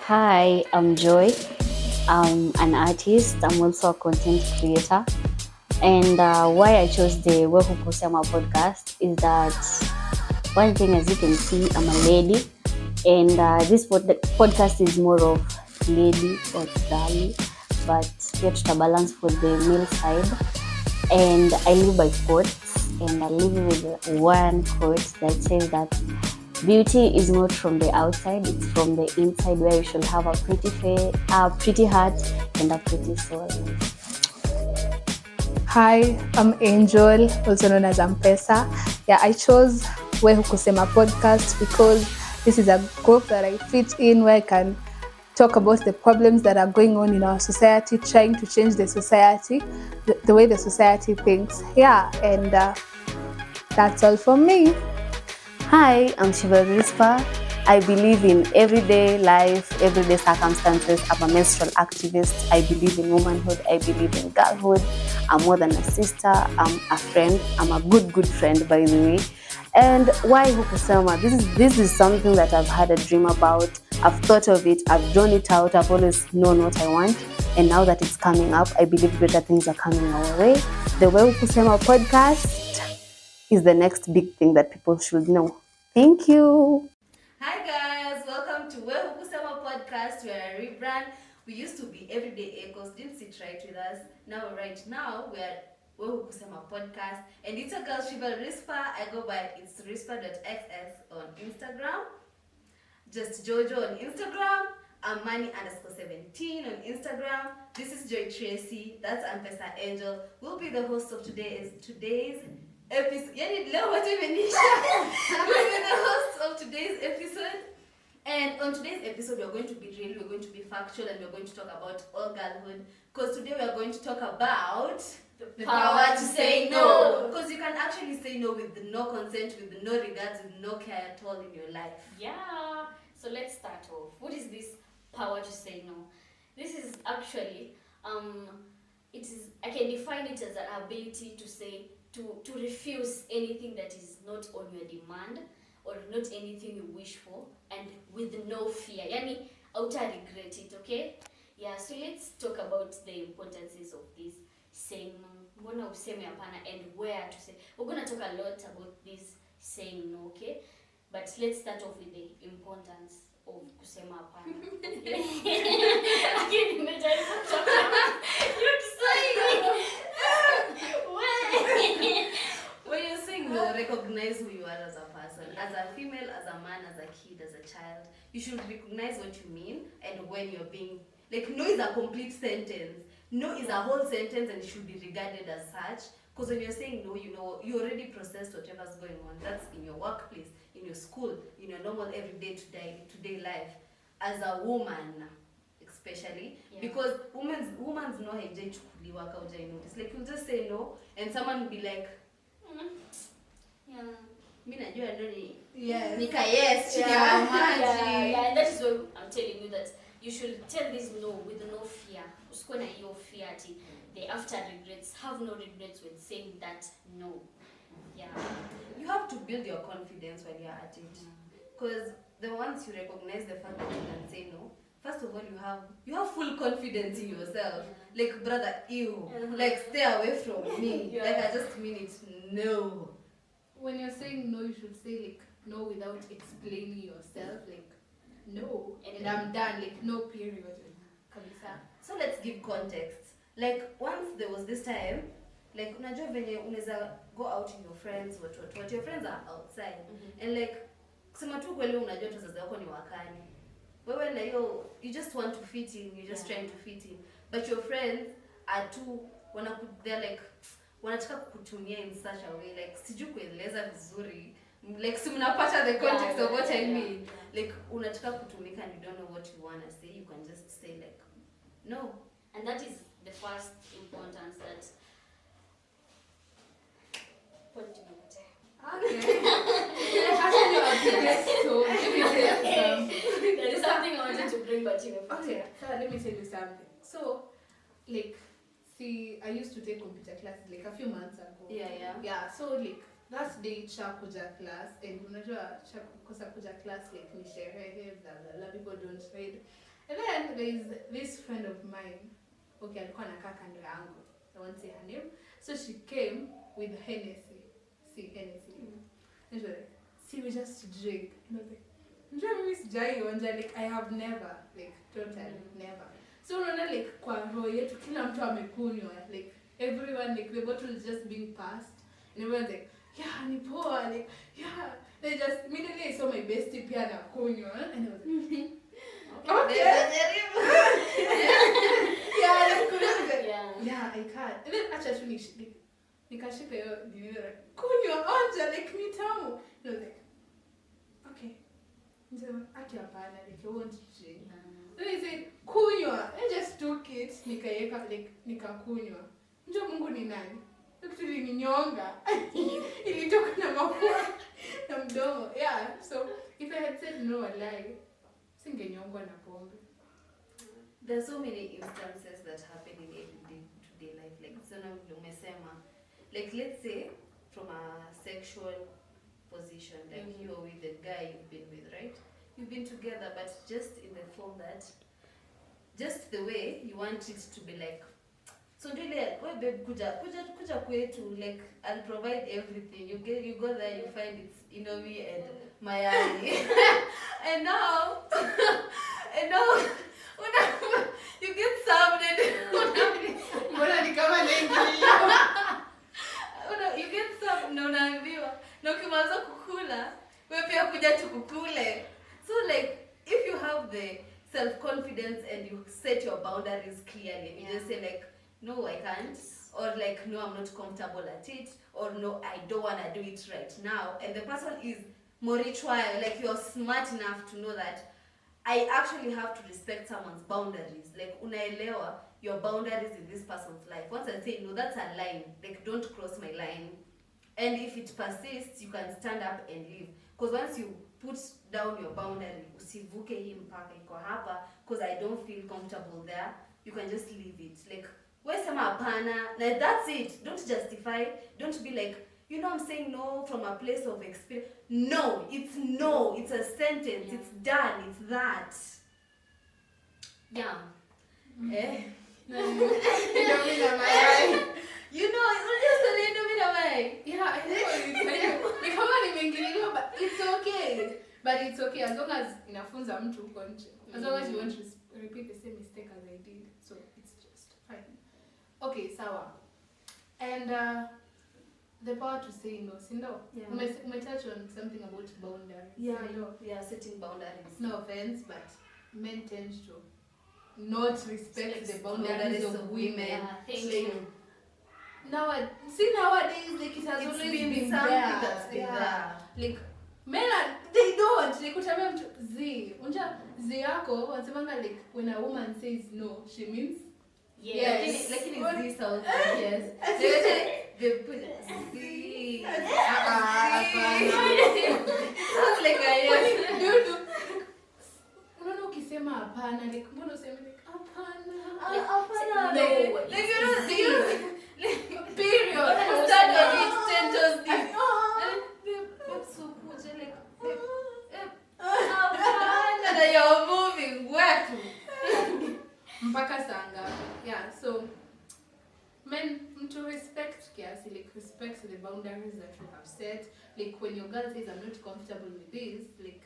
Hi, I'm Joy. I'm an artist. I'm also a content creator. And why I chose the Ukusema Podcast is that one thing, as you can see, I'm a lady. And this podcast is more of lady or girly, but here to balance for the male side. And I live by quotes, and I live with one quote that says that beauty is not from the outside, it's from the inside, where you should have a pretty heart and a pretty soul. Hi, I'm Angel, also known as Ampesa. I chose Ukusema Podcast because this is a group that I fit in where I can talk about the problems that are going on in our society, trying to change the society, the way the society thinks. And that's all from me. Hi, I'm Rispa. I believe in everyday life, everyday circumstances. I'm a menstrual activist. I believe in womanhood. I believe in girlhood. I'm more than a sister. I'm a friend. I'm a good friend, by the way. And why Ukusema? This is something that I've had a dream about. I've thought of it. I've drawn it out. I've always known what I want. And now that it's coming up, I believe greater things are coming our way. The Ukusema Podcast is the next big thing that people should know. Thank you. Hi guys, welcome to Ukusema Podcast. We are a rebrand. We used to be Everyday Echoes. Didn't sit right with us. Right now we are Ukusema Podcast, and it's a girl, Rispa. I go by it's rispa.xs on Instagram. Just Jojo on Instagram. I'm Mani_17 on Instagram. This is Joy Tracy. That's Ampesa Angel. We'll be the host of today's episode. We'll be the host of today's episode. And on today's episode, we're going to be real, we're going to be factual, and we're going to talk about all girlhood. Because today we're going to talk about the power to say no. Because you can actually say no with no consent, with no regards, with no care at all in your life. Yeah. So let's start off. What is this power to say no? This is actually, I can define it as an ability to say, to refuse anything that is not on your demand or not anything you wish for, and with no fear. Yani, outa regret it, okay? Yeah, so let's talk about the importances of this saying no. Mbona useme hapana and where to say. We're going to talk a lot about this saying no, okay? But let's start off with the importance of kusema hapana. Again, imejaribu kutoka. You're saying when you're saying no, recognize who you are as a person. As a female, as a man, as a kid, as a child. You should recognize what you mean, and when you're being... Like, no is a complete sentence. No is a whole sentence, and it should be regarded as such. Because when you're saying no, you know, you already processed whatever's going on. That's in your workplace, in your school, in your normal everyday today life. As a woman, especially, because women's no haijai chukuliwa ka ujai notice. Like, you'll just say no, and someone will be like, mi najua ndoni nika yes and that is why I'm telling you that you should tell this no with no fear. Usikuwe na hiyo fear ati the after regrets. Have no regrets when saying that no. You have to build your confidence when you're at it, because once you recognize the fact that you can say no, first of all you have full confidence in yourself. Like, brother, like, stay away from me. Like, I just mean it. No. When you're saying no, you should say like no without explaining yourself. Like, no, and I'm done. Like, no period. So let's give context. Like, once there was this time, like, unajua venye unaweza go out with your friends, what your friends are outside. And like, kusema tu kweli unajua tu sasa wako ni wakani. Wewe na hiyo, you just want to fit in, you're just trying to fit in. But your friends are too, they're like, wanataka kukutumia in such a way, like, siju kueleza vizuri. Like, si mnapata the context of what I mean. Like, unataka kutumika and you don't know what you want to say, you can just say like, no. And that is the first importance that... What do you say? Okay. There is something I wanted to bring, but you know. Okay, so let me tell you something. So, like, see, I used to take computer classes like a few months ago. Yeah. So like that day chakuja class, and unajua chakuja class like ni sherehe, blah blah blah, people don't read. then there is this friend of mine. Okay, alikuwa anakaa kando yangu. I won't say her name. So she came with Hennessy. See, Hennessy. And she was like, see, we just drink. And I was like, njoo mimi sijaionja, like I have never, like totally never. So unaona like kwa roho yetu kila mtu amekunywa, like everyone, like the bottle is just being passed and everyone's like, yeah, ni poa, like yeah. They just immediately I saw my bestie pia anakunywa and I was like, okay. Yeah, I can't. And then acha tu nikashika hiyo nilio kunywa onja like ni tamu. And I was like, okay. So ati hapana, like I won't drink. Then I said, kunywa. I just took it, nikaiweka like nikakunywa. Njoo Mungu ni nani? Actually ni nyonga. Ilitoka na mapua na mdomo. Yeah, so if I had said no, I lie. Singenyongwa na pombe. There are so many instances that happen in everyday life. Like sana umesema, like let's say from a sexual position, like you are with the guy you've been with, right? You've been together, but just in the form that, just the way you want it to be like. So really, well, babe, kuja kwetu, like I'll provide everything. You go there, you find it's Inomi and Mayani, and now, you get served you get served na unaambiwa na ukimaliza kukula wewe pia kuja tukukule. So like if you have the self-confidence and you set your boundaries clearly, you just say like, no, I can't, or like, no, I'm not comfortable at it, or no, I don't want to do it right now, and the person is more ritual, like you're smart enough to know that I actually have to respect someone's boundaries. Like unaelewa your boundaries in this person's life. Once I say no, that's a line. Like don't cross my line. And if it persists, you can stand up and leave. Because once you put down your boundary, usivuke hii mpaka iko hapa, because I don't feel comfortable there, you can just leave it. Like wewe sema hapana, like that's it. Don't justify. Don't be like, you know, I'm saying no from a place of experience. No, it's no. It's a sentence. It's done. It's that. Yeah. Eh? You know, just a little bit away. Yeah, I know. But it's okay. But it's okay as long as inafunza mtu huko nje. As long as you won't repeat the same mistake as I did. So it's just fine. Okay, sawa. And the power to say no, sindo? Yeah. We touch on something about boundaries. Yeah, setting boundaries. No offense, but men tend to not respect the boundaries of women. Yeah, thank you. Nowadays, like it has always been something there. that's been there. Like men they don't. Like utamia mtu z. Unja z yako wanasema like when a woman says no, she means yes. Like in this house, yes. They put Z. Sounds like a yes. Unaona ukisema hapana, like mbona useme like hapana? Hapana. No. Like you know Z. Period. Stand on it, 10 toes deep. That's so cool. Like, hapana. And you're moving. Where to? Mpaka saa ngapi? Yeah, so men to respect kiasi, like respect the boundaries that you have set. Like when your girl says I'm not comfortable with this, like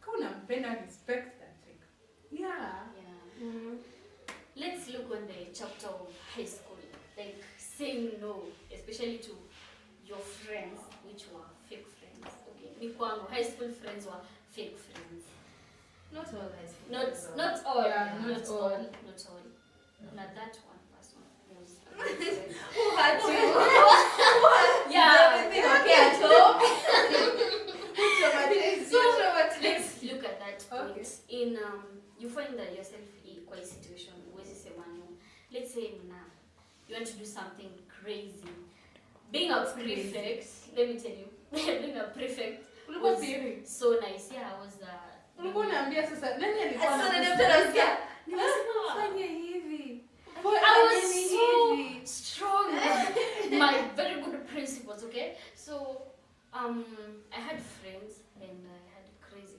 kama unampenda, respect that. Like yeah. Let's look on the chapter of high school, like saying no, especially to your friends, which were fake friends. Okay, mi kwangu high school friends were fake friends. Not all high school. Not all. Yeah, not all. all. Not that one person was. Who had you? Yeah. Everything okay at home? Let's look at that point. Okay. In you find that yourself in quite situation. Let's say now you want to do something crazy. Being a prefect, let me tell you, being a prefect was so nice. Yeah, I was. Ulikuwa unaambia sasa nani alikuwa anasikia? Nimefanya hivi. I was so strong. My very good principles, okay? So I had friends and I had crazy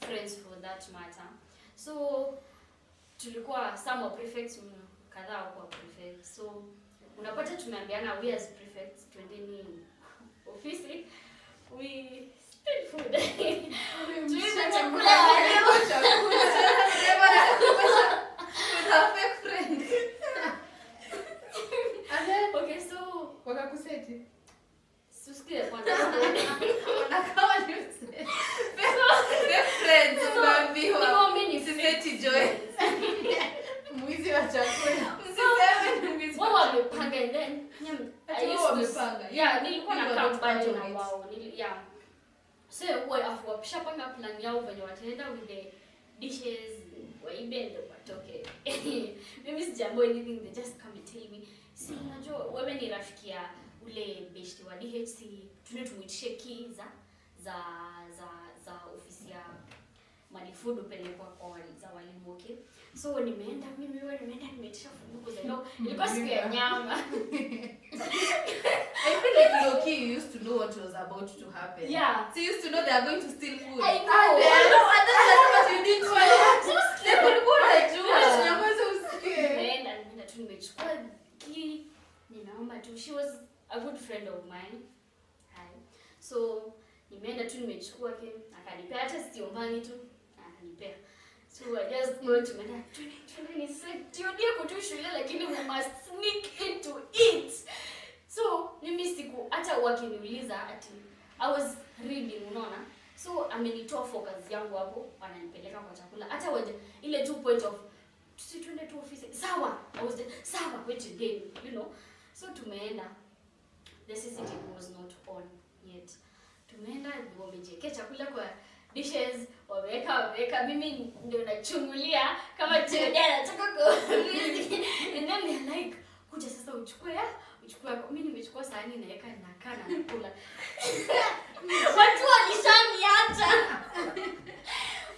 friends for that matter. So tulikuwa some of prefects kadhaa kwa prefect. So unapata tumeambiana we as prefects twendeni ofisi, we steal food. Tuiba chakula with a fake friend. Okay, so wakakuseti susikie kwanza. Unakawa ni fake friends unaambiwa msiseti joy. mwizi wa chakula. Msiseme mwizi. Wao wamepanga and then wamepanga. Yeah, nilikuwa na kampani na wao. Yeah. So wapishapanga plan yao venye wataenda with the dishes, waibe ndo watoke. Mimi sijambo anything, they just come and tell me, si unajua wewe ni rafiki ya ule beshte wa DHC, tumuitishe key za ofisi ya Manifood upelekwa kwa za walimu, okay? So nimeenda nimeitisha funguko za leo. Ilikuwa siku ya nyama. I feel like low-key you used to know what was about to happen. Yeah. So you used to know they are going to steal food. I know. And that's what you did to them. Ulikuwa unajua. Nyamaza usikie. Nimeenda tu nimechukua key. Ninaomba tu, she was a good friend of mine. Hi. So nimeenda tu nimechukua key, akanipea hata siombangi tu, akanipea. So I just go to my twende tuodie kutu shule lakini we must sneak into it. So mimi siku hata wakiniuliza ati I was reading, unaona? So amenitoa focus yangu hapo, wananipeleka kwa chakula. Hata waje ile 2 point of twende tu ofisi. Sawa. I was there, sawa, wait again, you know. So tumeenda. The CCTV was not on yet. Tumeenda wamejiwekea chakula kwa dishes, wameweka mimi ndio nachungulia kama chojana nataka kuulizi. And then they're like, kuja sasa uchukue mimi nimechukua sahani naweka nakaa na nakula.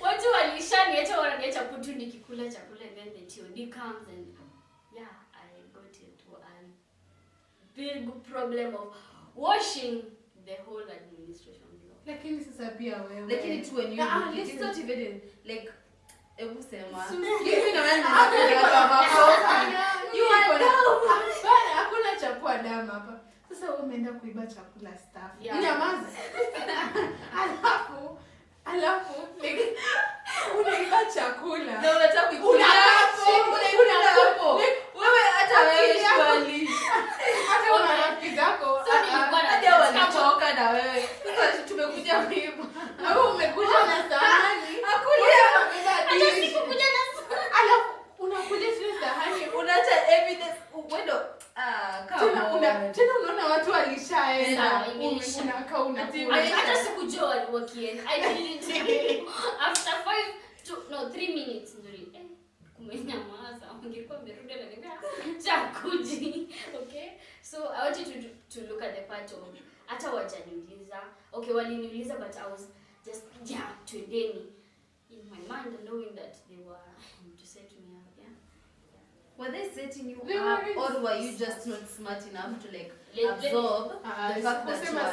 Watu walishaniacha wananiacha kutu nikikula chakula, and then the TOD comes and yeah, I got into a big problem of washing the whole administration. Lakini sasa pia wewe. Lakini tu when you it's not even like ebu sema. Hivi na wewe You are dumb. Bana hakuna chakula damu hapa. Sasa wewe umeenda kuiba chakula staff. Yeah. Nyamaza. Alafu like unaiba chakula. Na unataka kuikula hapo. Wewe hata wewe swali. Hata una rafiki zako. Hata wanachoka na wewe. Sasa tumekuja kuiba. Au umekuja na sahani. Hakulia. Sikukuja na Alafu unakuja sio sahani. Unaacha evidence wendo Tena unaona watu walishaenda. Imeisha. Unakaa unakula. Hata sikujua wakienda. I didn't. After 3 minutes ndio kumenyamaza. Ungekuwa umerudi na niambia chakuji. Okay? So I want you to look at the part of hata wajaniuliza. Okay, waliniuliza but I was just twendeni. In my mind knowing that they were to set me up, yeah. Were they setting you They up weren't. or were you just not smart enough to like Let- absorb the fact that you Kusema are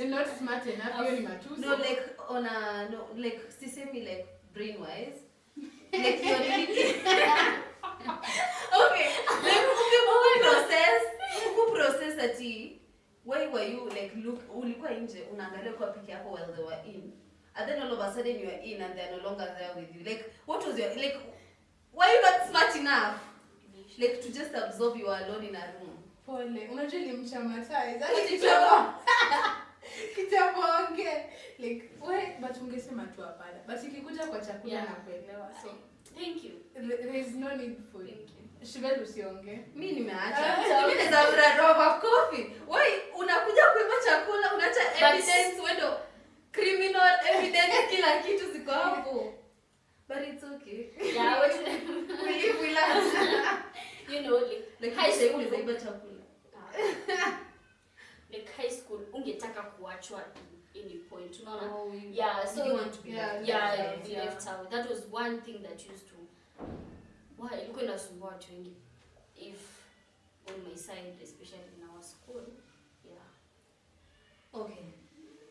not smart enough, hiyo ni matusi. no like on a no like sisemi like brain wise like you're really okay like process ati why were you like look ulikuwa nje unaangalia kwa peke yako while they were in and then all of a sudden you are in and they are no longer there with you like what was your like why you not smart enough like to just absorb you alone in a room. Pole. Unajua nilimchamatize. Kitambo ongea. Like but ungesema tu hapana. But ikikuja kwa chakula Yeah. na kuelewa. So Thank you. there is no need for Thank you. Shibel usiongee. Mimi nimeacha. Mimi naweza bra drop of coffee. Wewe unakuja kuiba chakula, unaacha evidence wewe criminal evidence kila kitu ziko hapo. But it's okay. Yeah, what We learn. you know, like high school unaiba chakula. Like high school ungetaka kuachwa any point, unaona? Oh, Yeah, so you want to be left out. That was one thing that used to ilikuwa inasumbua watu wengi if on my side, especially in our school. Yeah. Okay.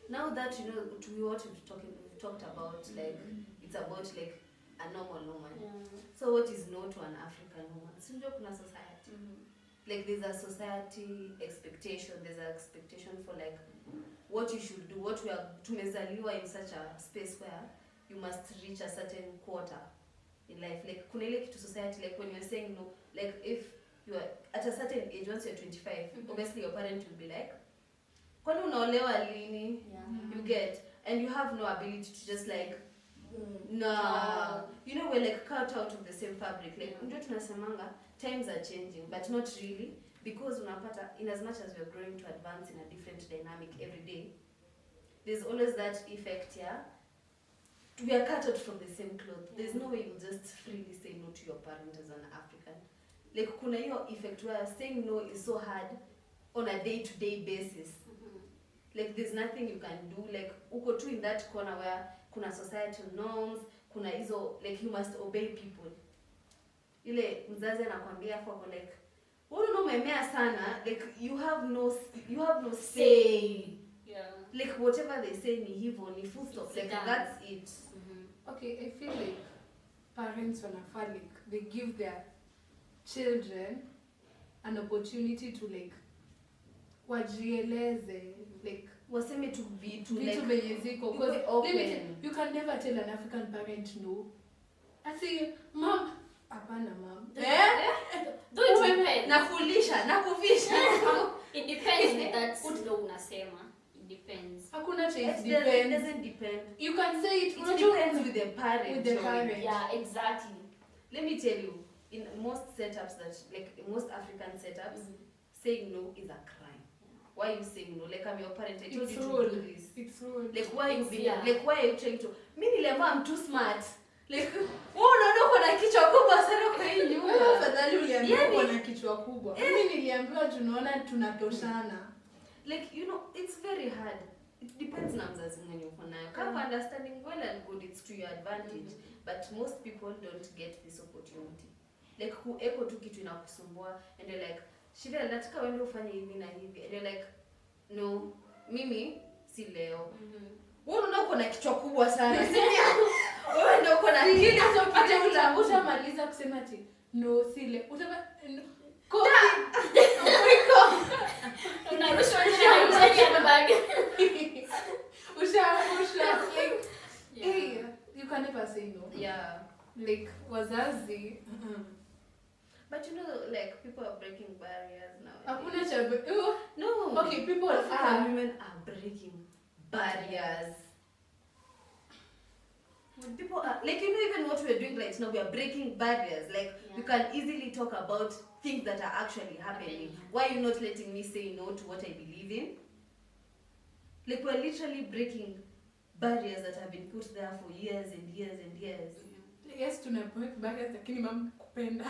Now that you know what we've talked about, like it's about like a normal woman. Yeah. So what is no to an African woman? Sinjo kuna society. Mm-hmm. Like there's a society expectation, there's an expectation for like what you should do, what we are tumezaliwa in such a space where you must reach a certain quarter in life. Like kuna ile kitu society, like when you're saying no, like if you are at a certain age, once you're 25, obviously your parent will be like, kwani unaolewa lini? You get, and you have no ability to just like you know, we're like cut out of the same fabric. Like ndio tunasemanga times are changing, but not really, because unapata in as much as we're growing to advance in a different dynamic every day, there's always that effect here. We are cut out from the same cloth. There's no way you just freely say no to your parent as an African. Like kuna hiyo effect where saying no is so hard on a day-to-day basis. Like there's nothing you can do. Like uko tu in that corner where kuna societal norms, kuna hizo like you must obey people. Ile mzazi anakuambia for like, wewe umemea sana, like you have no say. Yeah. Like whatever they say ni hivyo, ni full stop. Like that's it. Okay, I feel like parents wanafaa like they give their children an opportunity to like wajieleze, like waseme tu vitu like venye ziko, because you can never tell an African parent no. I say mom, hapana mom. Don't depend. Nakulisha, nakuvisha. It depends with that no unasema. It depends. Hakuna change. It doesn't depend. You can say it depends with the parent. With the parent. Yeah, exactly. Let me tell you, in most setups that, like most African setups, saying no is a crime. Why are you saying no? Like I'm your parent, I told you to do this. It's rude. Like why are you being, like why are you trying to? Mimi niliambiwa I'm too smart. Like unaona uko na kichwa kubwa sana kwa hii nyumba. Afadhali uliambiwa uko na kichwa kubwa. Mimi niliambiwa tunaona tunatoshana. Like you know, it's very hard. It depends na mzazi mwenye uko nayo. Kama understanding well and good, it's to your advantage. But most people don't get this opportunity. Like kueko tu kitu inakusumbua and you're like, Shiva, nataka wewe ufanye hivi na hivi. And you're like, no, mimi si leo. Wewe unaona uko na kichwa kubwa sana. Wewe ndio uko na kile hata utamaliza kusema ati no sile. Kofi. Unarusha nje na bag. Usha like hey, you can never say no. Yeah. Like wazazi. But you know, like people are breaking barriers now. Hakuna cha no. Okay, people women are breaking barriers. When people are like, you know, even what we're doing right now, we are breaking barriers. Like we can easily talk about things that are actually happening. Why are you not letting me say no to what I believe in? Like we're literally breaking barriers that have been put there for years and years and years. Yes, tuna break barriers lakini mama kupenda.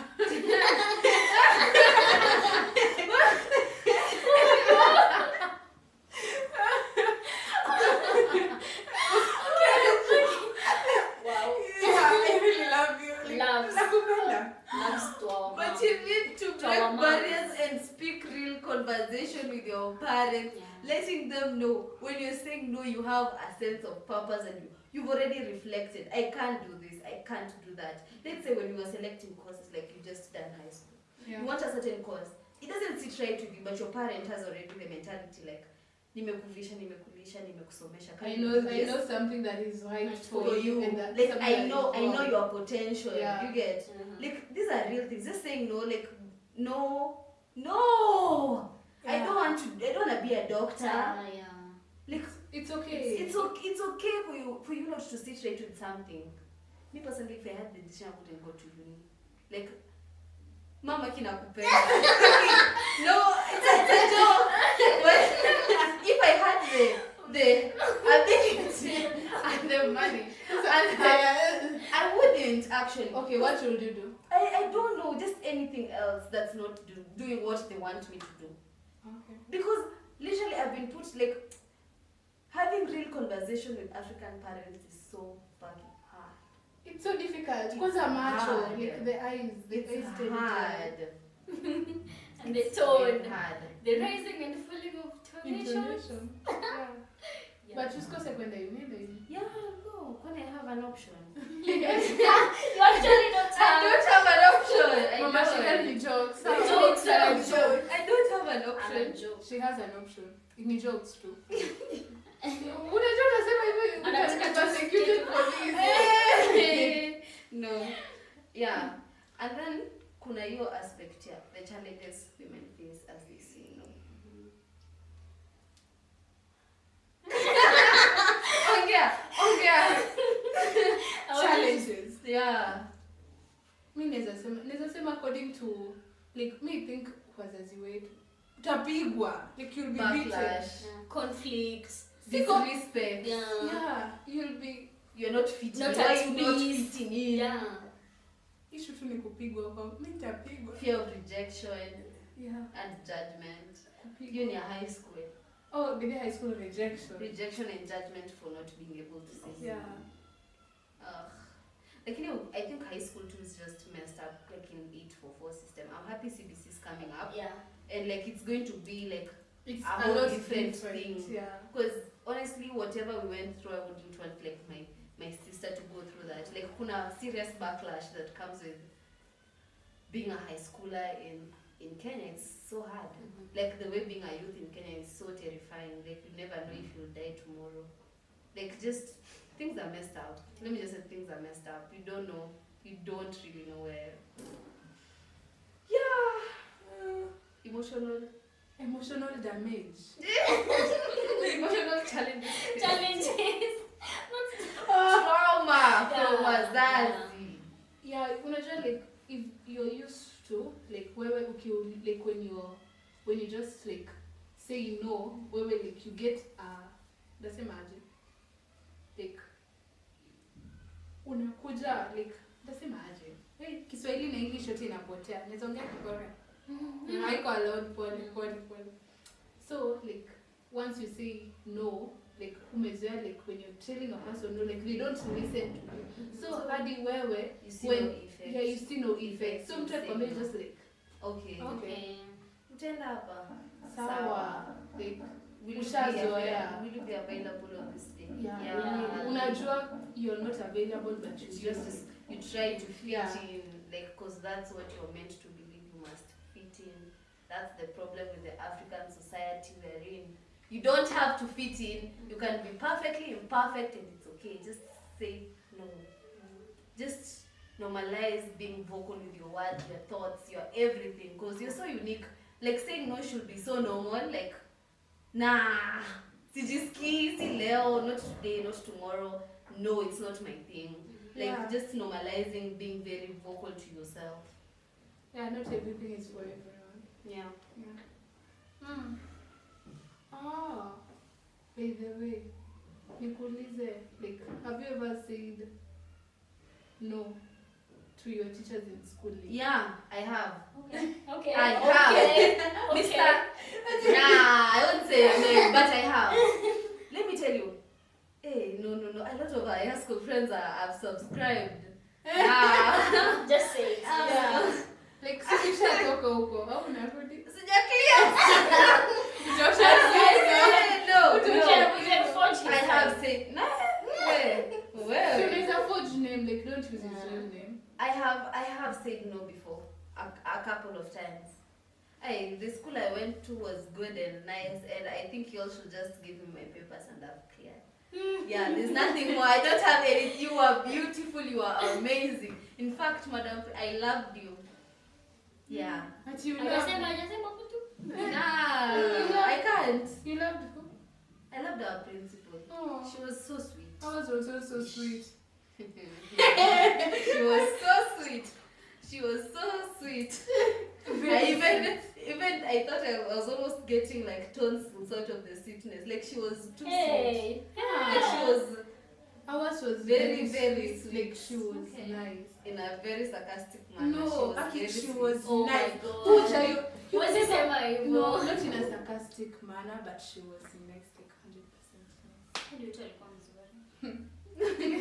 But you need to break barriers and speak real conversation with your parents, letting them know when you're saying no, you have a sense of purpose and you've already reflected. I can't do this, I can't do that. Let's say when you were selecting courses, like you just done high school, you want a certain course. It doesn't sit right with you, but your parent has already the mentality like, nimekuvisha, nimekusomesha. I know something that is right for you. And that like I know your potential. Yeah. You get like these are real things. Just saying no, like no. Yeah. I don't want to be a doctor. Like it's okay. It's okay for you not to sit right with something. Me personally, if I had the decision, I wouldn't go to uni. Like mama kinakupenda. No, it's a joke. But if I had the ability and the money, I wouldn't actually. Okay, what should you do? I don't know, just anything else that's not doing what they want me to do. Okay. Because literally I've been put like having real conversation with African parents is so fucking hard. It's so difficult. Because macho, like the eyes, it's hard. And the tone, the rising and falling of intonation. But usikose kwenda uni. Yeah, go. When I have an option. actually don't I don't have an option. I Mama, she don't. can be jokes. Jokes are jokes. I don't have an I'm a option. joke. She has an option. Ni jokes too. Unajua unasema hivyo Anataka you persecuted for this. No. Yeah. And then kuna hiyo aspect here, the challenges women face as they say no. Ongea. Challenges. Yeah. Mi naweza sema according to like me think wazazi wetu utapigwa, like you'll be beaten. Backlash. Conflicts. Disrespect. Yeah, you'll be You're not fitting. Not Why at you not peace. fitting in? Yeah. issue tu ni kupigwa kwa mimi nitapigwa. Fear of rejection Yeah. and judgment. Kupigwa. You in your high school. Oh, did high school rejection? Rejection and judgment for not being able to say. Yeah. Like, you know, I think high school too is just messed up, like in 844 system. I'm happy CBC is coming up. Yeah. And like it's going to be like It's a a whole lot different different. thing. Yeah. Because honestly, whatever we went through, I wouldn't want like my sister to go through that. Like kuna serious backlash that comes with being a high schooler in Kenya. It's so hard. Like the way being a youth in Kenya is so terrifying. Like you never know if you'll die tomorrow. Like just things are messed up. Let me just say things are messed up. You don't know. You don't really know where. Yeah. Emotional damage. Emotional challenges. Challenges. Trauma Yeah. from wazazi. Yeah, unajua like if you're used to like wewe like when you just like say no, wewe like you get nasemaje like unakuja like nasemaje Kiswahili na English yote inapotea. Naweza ongea Kikorea. Haiko allowed pole. So like once you say no, like umezoea like when you're telling a person no, like they don't listen to you. So hadi wewe You see when no effect. yeah, you see no effect. So mtu akwambia just like Okay. okay, Utaenda hapa. sawa, like Will you ushazoea. be available on this day? Yeah. Unajua you're not available but you just You try to fit Yeah. in, like, because that's what you're meant to believe. You must fit in. That's the problem with the African society we're in. You don't have to fit in. You can be perfectly imperfect and it's okay. Just say no. Just normalize being vocal with your words, your thoughts, your everything. Because you're so unique. Like saying no should be so normal. Like, nah, sijiski, si leo, not today, not tomorrow. No, it's not my thing. Like Yeah. just normalizing being very vocal to yourself. yeah, not everything is for everyone. Yeah. Yeah. By the way, nikuulize, like, have you ever said no to your teachers in school? Like, Yeah, I have. Okay. I have. Okay. Mr. Nah, I won't say your name, but I have. Let me tell you. Hey, no. A lot of our high school friends have subscribed. Yeah. Just say it. yeah. Like, sikisha toka huko, au unarudi? Sija clear. Joshua says No. We can forge I his have name. said no. so Well. there's a forged name, like, don't use his real name. I have said no before a couple of times. The school I went to was good and nice, and I think you all should just give me my papers and I've cleared. Yeah, there's nothing more. I don't have anything. You are beautiful. You are amazing. In fact, Madam, I loved you. Yeah. But you Hajasema loved, kutu. Nah, I can't. you loved who? I loved our principal. Oh, She was so sweet. ours was also so sweet. She was so sweet. She was so sweet. I even I thought I was almost getting like tonsils out of the sweetness. Like she was too sweet. Hey. Like she was Ours was Very, very, very sweet. sweet. Like, she was Okay. nice. in a very sarcastic manner. No, she actually was she very was sweet. Oh my nice. God. Who tell you? Huwezi sema hivyo. No, not in a sarcastic manner, but she was nice, like 100% nice. Hadi wetu alikuwa mzuri.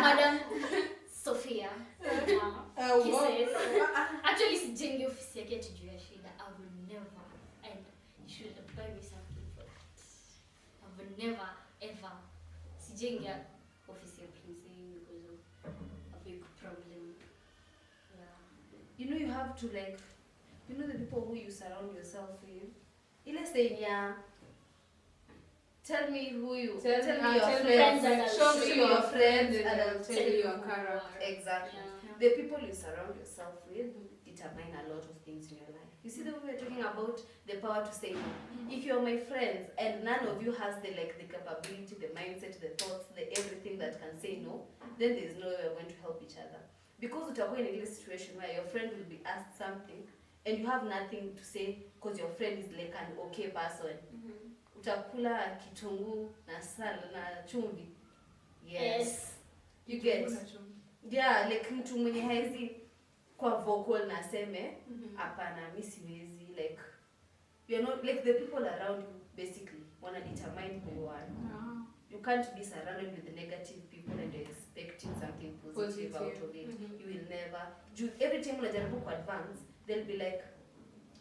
Madam Sophia. Kisses. Actually, sijengi ofisi yake ati juu ya shida. I will never, and you should buy me something for that. I will never ever sijengi ofisi ya Prince because of a big problem. you have to like, the people who you surround yourself with. Let's say, yeah. Tell me who you. Tell me your friends. Show me your friends, and I'll tell you your character. Exactly. Yeah. The people you surround yourself with determine a lot of things in your life. You see the way we're talking about the power to say no. If you're my friends and none of you has the capability, the mindset, the thoughts, the everything that can say no, then there's no way we're going to help each other. Because utakuwa in a situation where your friend will be asked something and you have nothing to say because your friend is like an okay person. Utakula kitunguu na sala na chumvi. Yes. You get. Yeah, like mtu mwenye haizi kwa vocal na seme hapana mimi siwezi, like you're not like the people around you basically wanna determine who you are. You can't be surrounded with negative people and expecting something positive out of it. You will never. Every time unajaribu ku advance, they'll be like,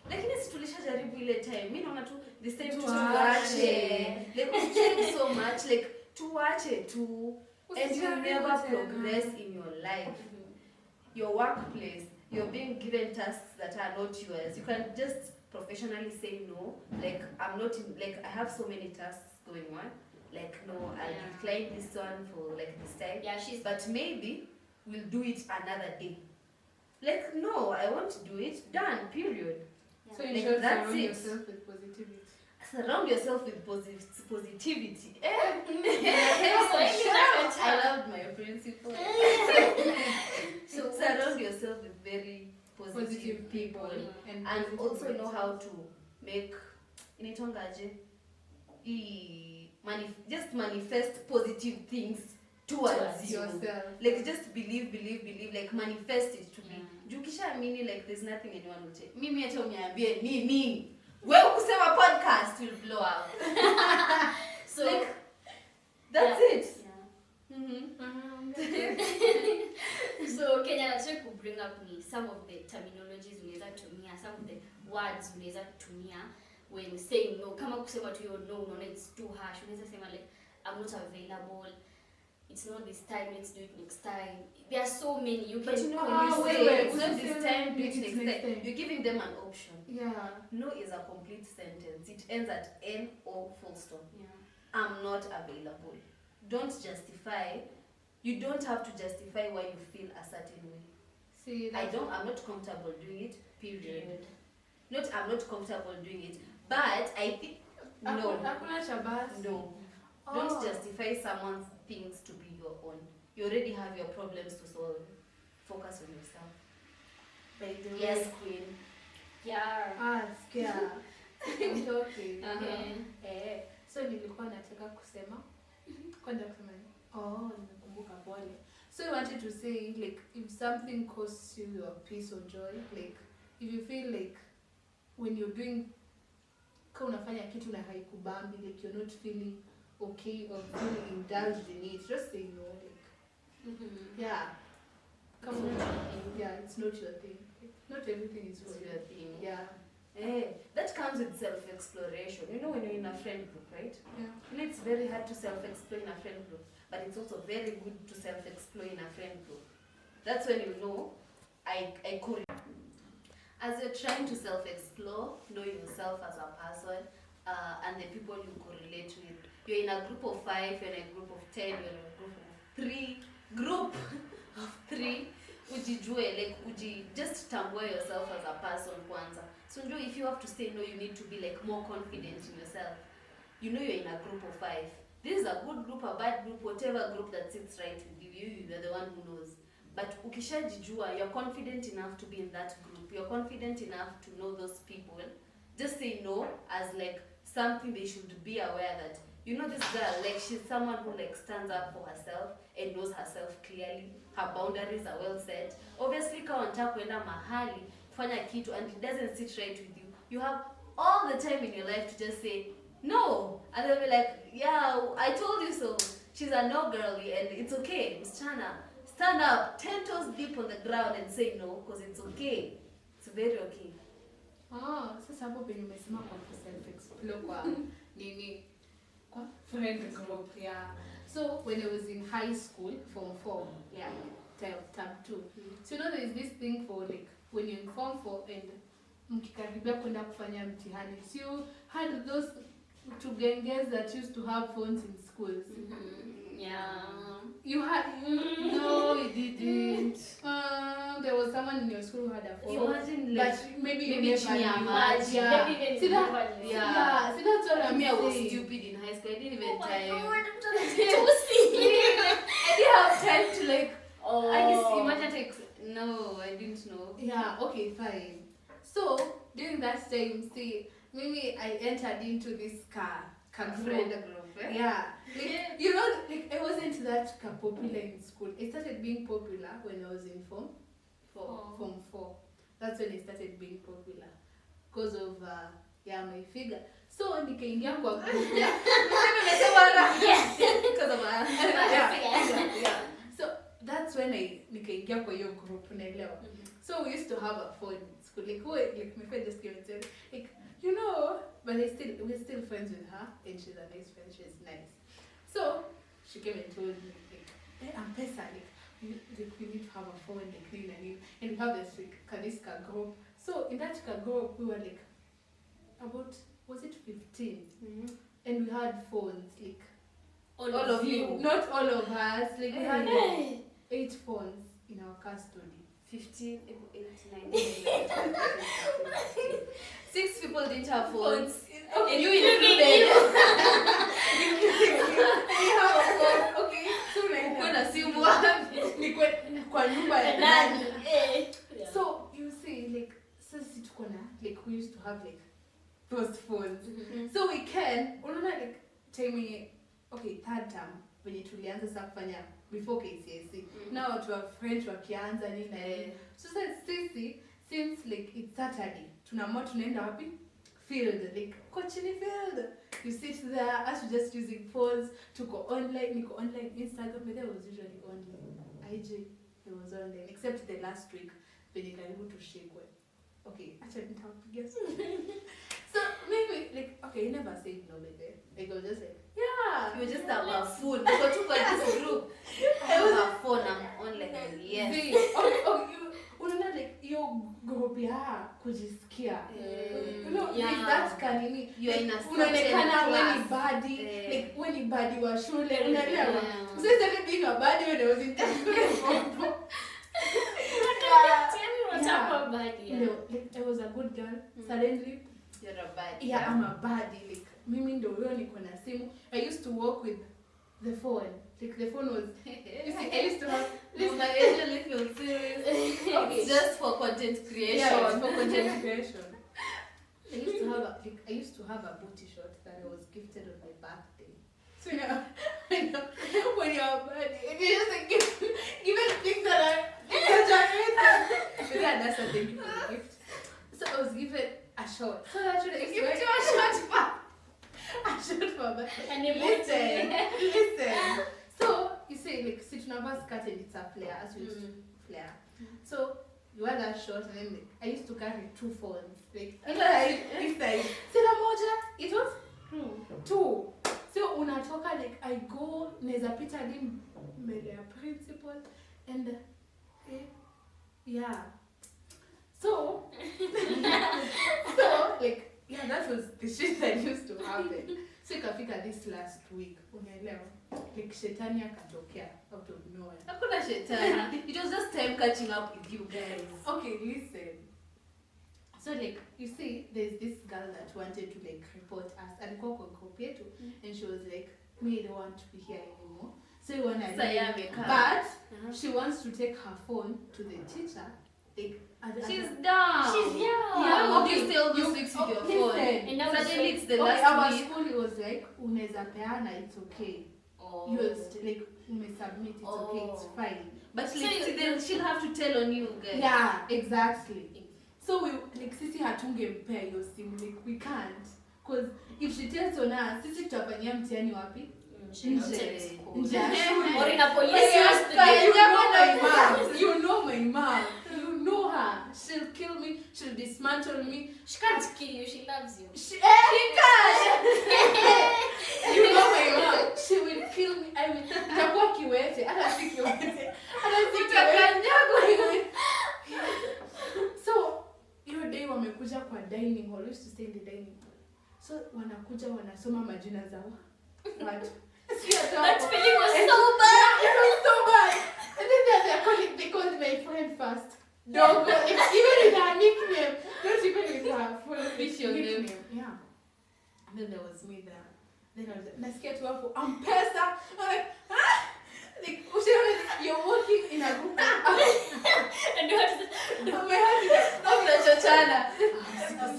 lakini tulishajaribu ile time. Mimi naona tu this time tuache. Like we change so much, like tuache tu, and you never progress in your life. Your workplace, you're being given tasks that are not yours. You can just professionally say no. Like I'm not in, like I have so many tasks going on. Like no, I'll decline this one for like this time. Yeah, but maybe we'll do it another day. Like no, I won't do it. Done. Period. So you should surround yourself with positivity. Surround yourself with positivity. I loved my principle. So surround yourself with very positive people and also know how to make just manifest positive things towards you. Yourself. Like just believe, like manifest it to be. Jukisha amini like there's nothing anyone will take. Mimi hata uniambie nini. Wewe Ukusema Podcast will blow up. So like that's it. So Kenya, let's try to bring up some of the terminologies unaweza tumia, some of the words unaweza tumia when saying no. Kama kusema tu yo no, unaona it's too harsh. Unaweza sema like I'm not available. It's not this time, let's do it next time. There are so many. You can it's not this time, do it next time. You're giving them an option. Yeah. No is a complete sentence. It ends at N or full stop. Yeah. I'm not available. Don't justify. You don't have to justify why you feel a certain way. See, I'm not comfortable doing it. Period. Not I'm not comfortable doing it, but I think no. No. Don't justify someone's things to be your own. You already have your problems to solve. Focus on yourself. By the way. Yes, queen. Yeah. Ask, yeah. I'm talking. So nilikuwa nataka kusema. Kwenda kusema. Nimekumbuka pole. So I wanted to say, like, if something costs you your peace or joy, like, if you feel like when you're doing, kama unafanya kitu na haikubambi, like you're not feeling okay or feeling indulged in it, just say no. Like, yeah. Come on. Yeah, it's not your thing. Not everything is for your thing. Yeah. That comes with self-exploration. You know when you're in a friend group, right? Yeah. You know it's very hard to self-explore in a friend group, but it's also very good to self-explore in a friend group. That's when you know, I could. As you're trying to self-explore, know yourself as a person, and the people you correlate with. You're in a group of 5, you're in a group of 10, you're in a group of 3. Group of 3. Just tambue yourself as a person kwanza. So if you have to say no, you need to be like more confident in yourself. You know you're in a group of 5. This is a good group, a bad group, whatever group that sits right with you, you're the one who knows. But ukishajijua, you're confident enough to be in that group. You're confident enough to know those people. Just say no as like something they should be aware that, you know, this girl, like she's someone who like stands up for herself and knows herself clearly. Her boundaries are well set. Obviously, kama unataka kwenda mahali, fanya kitu and it doesn't sit right with you, you have all the time in your life to just say no. And they'll be like, yeah, I told you so. She's a no girly and it's okay. Msichana, stand up, 10 toes deep on the ground and say no because it's okay. It's very okay. Sasa hapo penye umesema kwa self-explore kwa nini? Kwa friend group, yeah. So when I was in high school, form 4, yeah, term 2. So you know there is this thing for like when you're in Form 4 and mkikaribia kwenda kufanya mtihani, so you had those tugengers that used to have phones in schools. Yeah. You had no, you didn't. There was someone in your school who had a phone. It wasn't like, but maybe you maybe never Chini knew. Imagine. Yeah. Maybe See that? never knew. Yeah. See, that's what I'm I was saying. stupid in high school. I didn't even Oh my time. God, I'm trying to see. I didn't have time to like. Oh. I just imagine no, I didn't know. Yeah, okay, fine. So, during that time, see, maybe I entered into this friend Group, eh? Yeah. Like, you know, like I wasn't that popular in school. I started being popular when I was in Form 4. That's when I started being popular. Because of my figure. So, nikaingia kwa group. Because of Yeah. So, that's when nikaingia kwa hiyo group, unaelewa. So we used to have a phone in school. Like my friend just came and said, like, you know, but we're still friends with her, and she's a nice friend. She's nice. So she came and told me, like, hey, I'm Pesa, like we need to have a phone, like, and we have this like Kaniska group. So in that group, we were like about, was it 15? And we had phones, like all of you. Not all of us. Like we had like 8 phones in our custody. 15, 8, 9, 10, 11, 12, 6 people didn't have phones. Okay. And you included. Okay. So like Kuna simu wapi? ni kwa nyumba ya Nani? nani. So you see, like sisi tuko na, like we used to have like those phones. So we can unaona like time, okay, third term when tulianza sasa kufanya before KCSE. Now watu wa French wakianza nini na nini. So sisi, since like it's Saturday, tunaamua tunaenda wapi? Field, like Kochini field. You sit there, us just using phones to go online. Niko online Instagram, but there was usually online. IG, it was online, except the last week when you karibu tushikwe. Okay, actually nitakupigia. So maybe like, okay, you never said no, baby. Like I was just like, yeah. You were just a fool. Because you got this group. I have a phone, I'm on like yes. See, okay, unaona like your group ya kujisikia. You know, yeah. That kanini. You are in a unaonekana when class. body, like when you body wa shule, unaelewa. Yeah. So I started being a body when I was in school. No, like I was a good girl. Suddenly, You're a bad. yeah, I'm a baddie. Like mimi ndo huyo niko na simu. I used to walk with the phone. Like the phone was. You see, I used to have. Listen, I usually feel serious. Okay. It's just for content creation. Yeah, it's for content creation. I used to have a booty shot that I was gifted on my birthday. So when you're a baddie, you just like give things that are exaggerated. That's a thank you for the gift. So I was given a shot. So actually, I Give you a shot back. a shot for my And you listen. So you say like sit on a skirt and it's a flare as we used to flare. So you had that shot and then like, I used to carry 2 phones. Like this side. Sina moja, it was 2. So unatoka like I go neza pita hadi mbele ya principal and yeah. So like yeah, that was the shit that used to happen. So ikafika this last week, unaelewa? Like shetani akatokea out of nowhere. Hakuna shetani. It was just time catching up with you guys. Okay, listen. So like you see, there's this girl that wanted to like report us alikuwa kwa group yetu and she was like, me don't want to be here anymore. So you wanna leave. But she wants to take her phone to the teacher. Like She's dumb. She's young. Yeah, okay. you still do 6 with your phone. Listen. And now Suddenly it's the okay, last our week. school it was like unaweza peana, it's okay. Oh. You like submit, it's okay, it's fine. But So like, you- then she'll have to tell on you guys. Yeah, exactly. So we like sisi hatungempea hiyo simu, like we can't, because if she tells on us, sisi tutafanyia mtihani wapi? Nje. Nje ya shule. Or in a police Like, you station. know my mom. You know my mom. You know her. She'll kill me. She'll dismantle me. She can't kill you, she loves you. She can. You know my mom. She will kill me. I will. Nitakuwa kiwete. Hata si kiwete. Hata si kiwete. So dining hall. We used to stay in the dining hall. So wanakuja wanasoma majina za watu. That feeling was so bad. It was so bad. And then they called my friend first. Dogo. Even with her nickname. Not even with her full official nickname. Yeah. And then there was me there. Then I was like, let's get to her for Ampesa. I'm like, ah! Like, you're working in a group. And you had to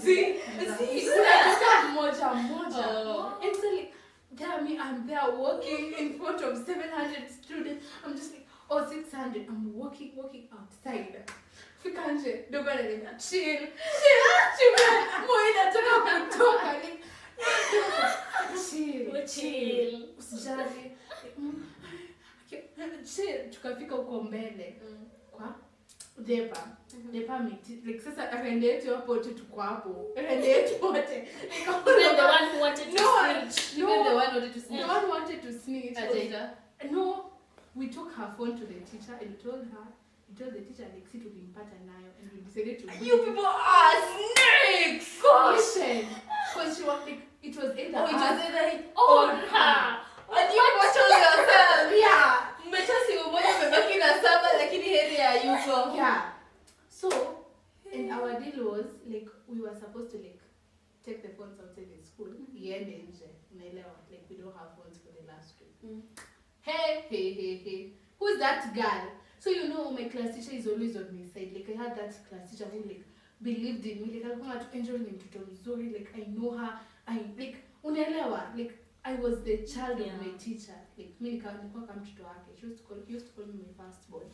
See, moja. And so like, tell me I'm there working in front of 700 students. I'm just like, 600. I'm working outside. Fika nje, dogo ananiambia chill. Moja toka kutoka like chill. Usijali. Chill. Tukafika huko mbele. Kwa Depa miti. Like sasa rende yetu hapo wote tuko hapo. Rende yetu wote. Even the one who wanted to snitch. Even the one wanted to snitch. The one wanted to snitch. No, we took her phone to the teacher and told the teacher like sit tulimpata nayo, and we decided to You people are snakes. Because she was like, it was either her. And you control yourself. Yeah. Mmechasi umoja umebaki na 7 lakini heri ya yuko. Yeah. So, and our deal was like we were supposed to like take the phones outside the school. Iende nje. Unaelewa? Like we don't have phones for the last week. Hey. Who's that girl? So you know my class teacher is always on my side. Like I had that class teacher who like believed in me. Like alikuwa anatuenjoy ni mtoto mzuri. Like I know her. Unaelewa? Like I was the child of my teacher. Like mimi nilikuwa kama mtoto wake. She used to call me my first born.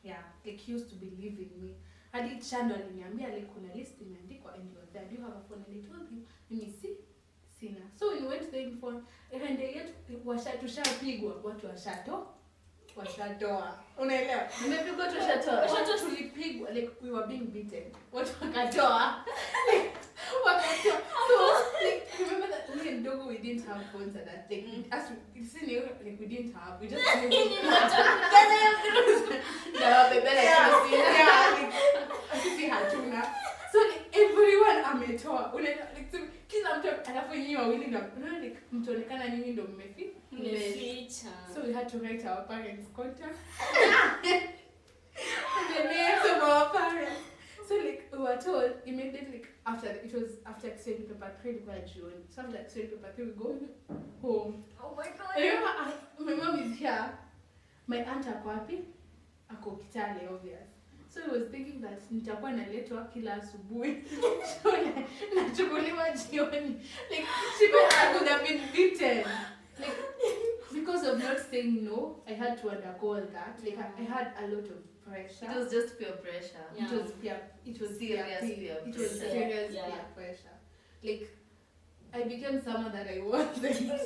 Yeah. Like he used to believe in me. Hadi Chando aliniambia like kuna list imeandikwa and you are there. Do you have a phone? And I told you, mimi sina. So we went there in phone. And yetu tushapigwa watu washatoa. Unaelewa? Nimepigwa tushatoa. Tulipigwa like we were being beaten. Watu wakatoa. So like remember that me and Dogo we didn't have phones at that like we didn't have, we just hatuna. So like everyone ametoa. Like so kila mtu anafanyiwa wili na like mtaonekana nini ndo mmeficha. So we had to write our parents' contact. And the names of our parents. So like we were told immediately after Kiswahili paper 3 we got June. So after Kiswahili paper 3 we go home. Oh my god. I remember my mom is here. My aunt ako wapi? Ako Kitale, obvious. So I was thinking that nitakuwa naletwa kila asubuhi. Nachukuliwa jioni. Like I could have been beaten. Like because of not saying no, I had to undergo all that. Like I had a lot of pressure. It was just pure pressure. Yeah. It was serious peer pressure. Like I became someone that I wasn't.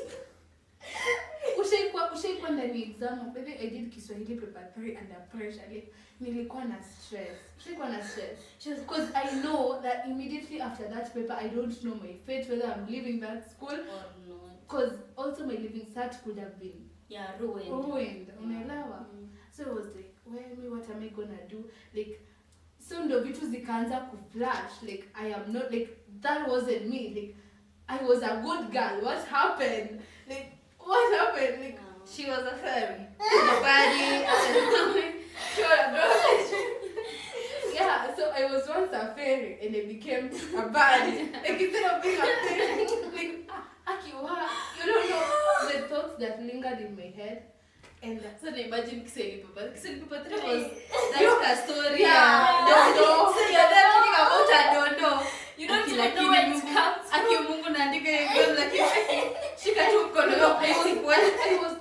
Ushaikuwa ndani exam. Maybe I did Kiswahili paper 3 under pressure. Like nilikuwa na stress. Ushaikuwa na stress. Because I know that immediately after that paper I don't know my fate, whether I'm leaving that school or not. Because also my living cert could have been ruined. Unaelewa? So it was like, what am I gonna do? Like so ndo vitu zikaanza kuflash. Like I am not like that wasn't me. Like I was a good girl. What happened? Like what happened? Like she was a fairy. Nobody. Yeah, so I was once a fairy and I became a baddie. Like instead of being a fairy, like you don't know the thoughts that lingered in my head. And so imagine Kiswahili paper 3 was like a story. Yeah. So you're there thinking about I don't know. You don't even know where it comes from. Aki Mungu naandika hiyo lakini shika tu mkono wako I was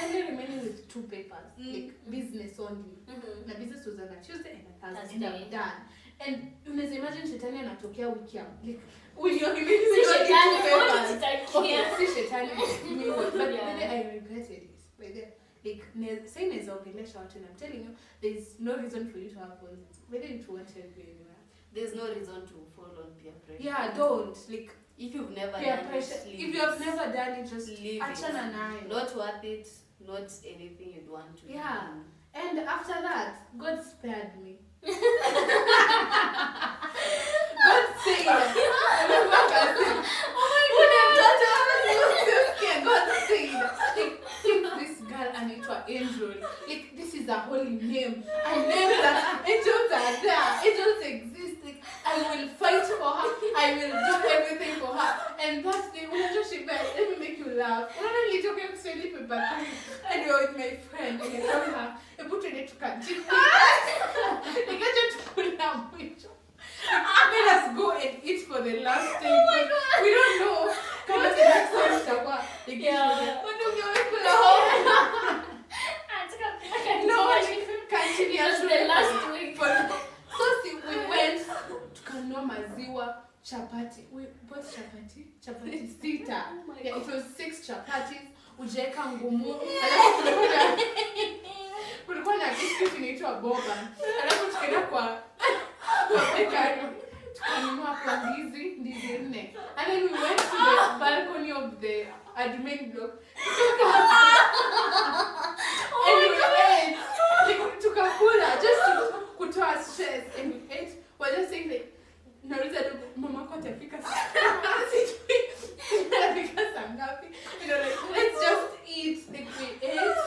only remaining with 2 papers. Like business only. Na business was on a Tuesday and a Thursday. And I'm done. And unaweza imagine shetani anatokea wiki yangu. Like when you're remaining with 2 papers. Si shetani. But then I regretted it. Like same as ongelesha watu, and I'm telling you there's no reason for you to have phones. Whether it won't help you anywhere. There's no reason to fall on peer pressure. Yeah, don't. Like if you've never peer done pressure. it, If you have never done it, just leave achana nayo. Not worth it. Not anything you'd want to. Yeah. do. And after that, God spared me. God holy name. I named that. Angels are there. Angels exist. Like, I will fight for her. I will do everything for her. And that day, when I just shake back, let me make you laugh. When I really talking to Sally paper, and you were with my friend, and I told her, I put it to continue. They get you to pull down. Let us go and eat for the last time. Oh my God. We don't know. Come on, the next time, Shakwa. But no, continue. Just the last week. So see, we went to Kanua MAZIWA chapati. We bought chapati SITA. Yeah, it was 6 chapatis. Ujeka NGUMU. Kulikuwa na biscuit inaitwa boba. Alafu tukaenda kwa bakery. Tukanunua kwa ndizi 4. And then we went to the balcony of the admin block. And we ate. Tukakula just to kutoa stress, and we ate. We're just saying like, nauliza mama kwa tafika sangapi. You know, like, let's just eat. Like, we ate,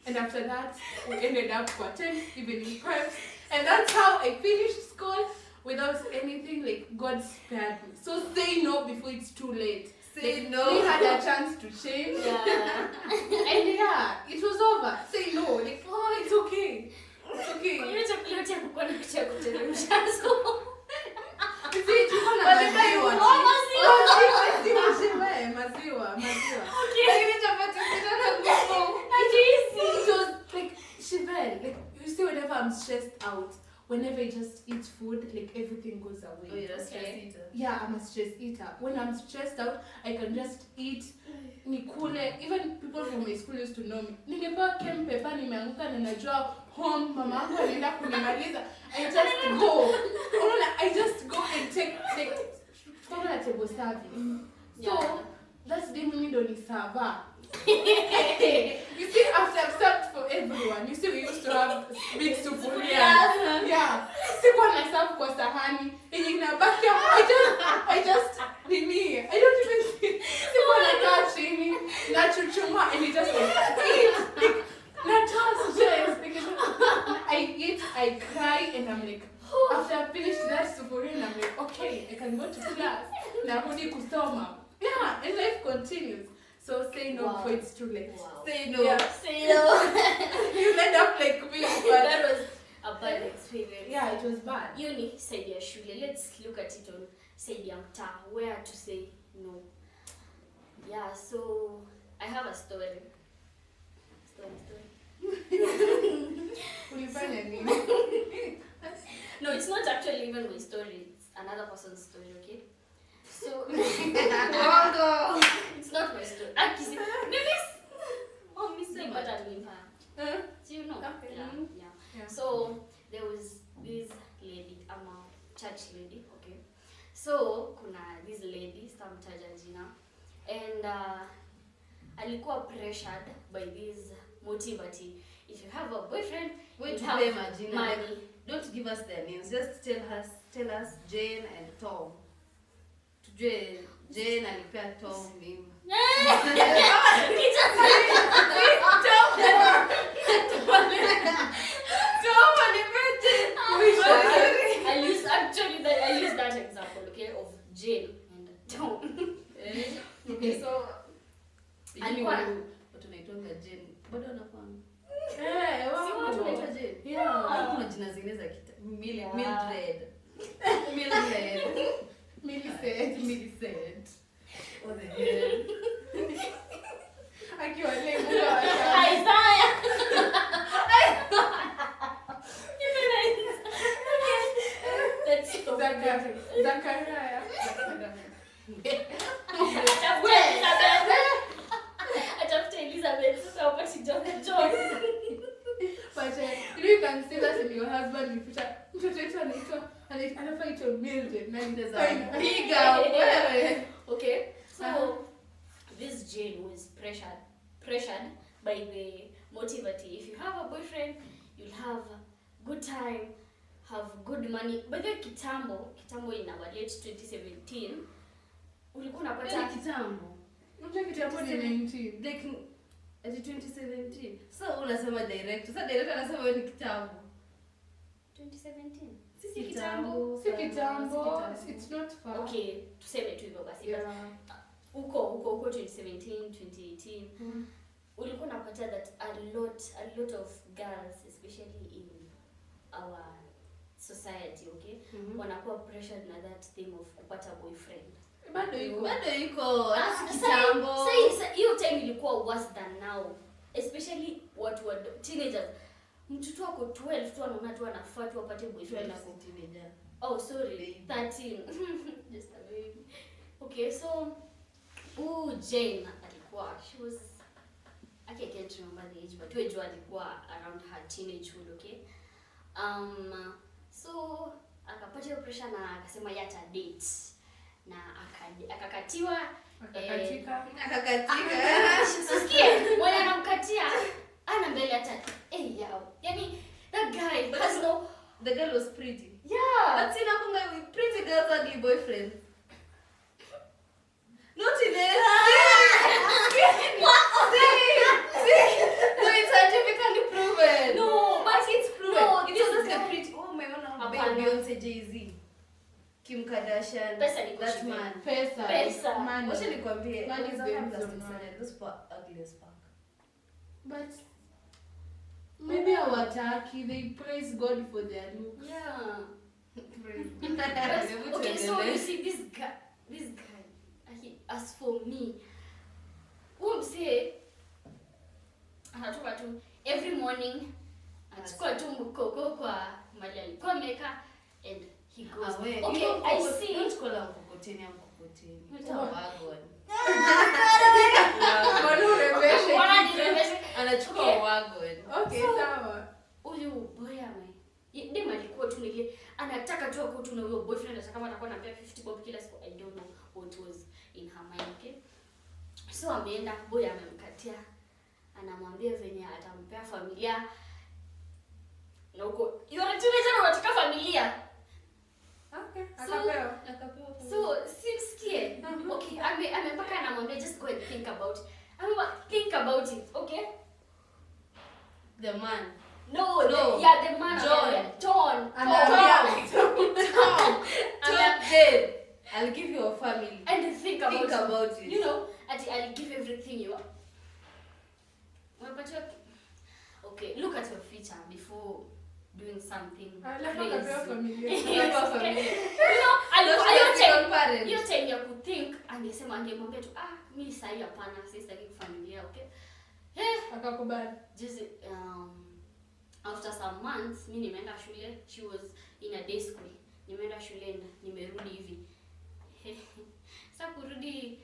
and after that we ended up for 10 evening preps, and that's how I finished school without anything. Like, God spared me. So say no before it's too late. Say like, no. We had a chance to change. Yeah. And yeah, it was over. Say no. Like, oh, it's okay. It's okay. You chakula yote kukuwa na kitu ya kuteremsha. You see, tuko na MAZIWA. MAZIWA. Okay. Lakini chapati sitana kuko. It was like, Shivel, like, you see, whenever I'm stressed out, whenever I just eat food, like, everything goes away. Oh, you're a stress eater. Yeah, I'm a stress eater. When I'm stressed out, I can just eat. Nikule. Even people from my school used to know me. Ningepewa kem paper, nimeanguka na najua home, mama yangu anaenda kunimaliza. I just go. I just go and take tukaona table serving. So that's the mimi ndo ni server. You see, after I've served for everyone, you see, we used to have big sufuria. Yeah. Sikuwa na serve kwa sahani. Yenye inabaki I just nini. I don't even see. Sikuwa nakaa chini. Na chuchuma, and it just like, natoa stress. I eat, I cry, and I'm like, after I finish that sufuria, and I'm like, okay, I can go to class. Narudi kusoma. Yeah, and life continues. So say no before it's too late. Wow. Say no. Yeah. Say no. You end up like me. That was a bad experience. Yeah, it was bad. Uni, said ya shule. Let's look at it on said ya mtaa. Where to say no. Yeah, so I have a story. Ulifanya nini? No, it's not actually even my story. It's another person's story, okay? So it's not my story. Akisi. Oh, Miss but I mean her. Do you know? Okay. Yeah. So there was this lady, I'm a church lady, okay? So kuna this lady, sitamtaja jina, and alikuwa pressured by this motivati. If you have a boyfriend, wait to have them Gina. money. Don't give us their names. Just tell us Jane and Tom. Jane alipea Tom mimba. I use that example, okay, of Jane and Tom. Okay, so alikuwa watu naitwa Jane. Bado wanafahamu. Watu Tunaitwa Jane. Yeah. Kuna jina zingine za Mildred. Millicent. What the hell? Akiwa leo Isaiah. That's so Zakaria. Atafute Elizabeth, sasa upati John. But you can see that in your husband in future. Mtoto wetu anafaa itwa Mildred. Piga wewe. Okay, so this Jane was pressured by the motivati. If you have a boyfriend, you'll have good time, have good money. By the kitambo in our late 2017, ulikuwa unapata Kitambo. Unajua kitambo ni 19. Like Ati 2017. So unasema direct. Sasa direct anasema wewe ni kitambo. 2017. Si kitambo. It's not far. Okay, tuseme tu hivyo basi. Yeah. Uko 2017, 2018. Ulikuwa unapata that a lot of girls, especially in our society, okay, wanakuwa pressured na that thing of kupata boyfriend. Bado iko kitambo. Sasa hiyo time ilikuwa worse than now, especially watu wa teenagers. Mtoto wako 12 tu anaona tu anafaa tu apate boyfriend na teenager. Oh sorry, 13. Just a baby. Okay, so Jane alikuwa, she was, I can't remember the age, but wewe alikuwa around her teenagehood, okay? So akapata pressure na akasema yata date na akakatiwa Sikia, mwana anamkatia ana mbele hata yao. Yaani that guy has no, the girl was pretty. Yeah. But sina kunga with pretty girls and boyfriend. Not in it. No, it's scientifically proven. No, but it's proven. No, it isn't the pretty. Oh my god, Beyonce, Jay-Z, Kim Kardashian, that man. Pesa. Money. Wacha nikwambie, Money is the reason why. those people are ugly as fuck. But maybe hawataki, they praise God for their looks. yeah. But, Okay, so you see this guy, as for me, say anatoka tu every morning, anachukua tu mkoko kwa mali alikuwa ameka and he goes. Okay, I see. Don't call him mkokoteni. Wagon. Anachukua wagon. Okay, sawa. Huyu boy dem alikuwa tu nile anataka tu ako tu na huyo boyfriend, hata kama atakuwa anapea 50 bob kila siku. I don't know what was in her mind, okay? So ameenda, boy amemkatia, anamwambia venye atampea familia. Na huko yule teenager anataka familia. Okay, Akapewa. So simsikie. Okay, amempaka anamwambia just go and think about it. Think about it, okay? The man. No. The man. John. Jane, I'll give you a family. And think about it. You know, I'll give everything you want. Okay, look at your future before doing something crazy. You time ya kuthink, angemwambia tu mimi sahi hapana, sitaki familia, okay? Akakubali. Just after some months, mimi nimeenda shule. She was in a day school. Nimeenda shule na nimerudi hivi. Sasa kurudi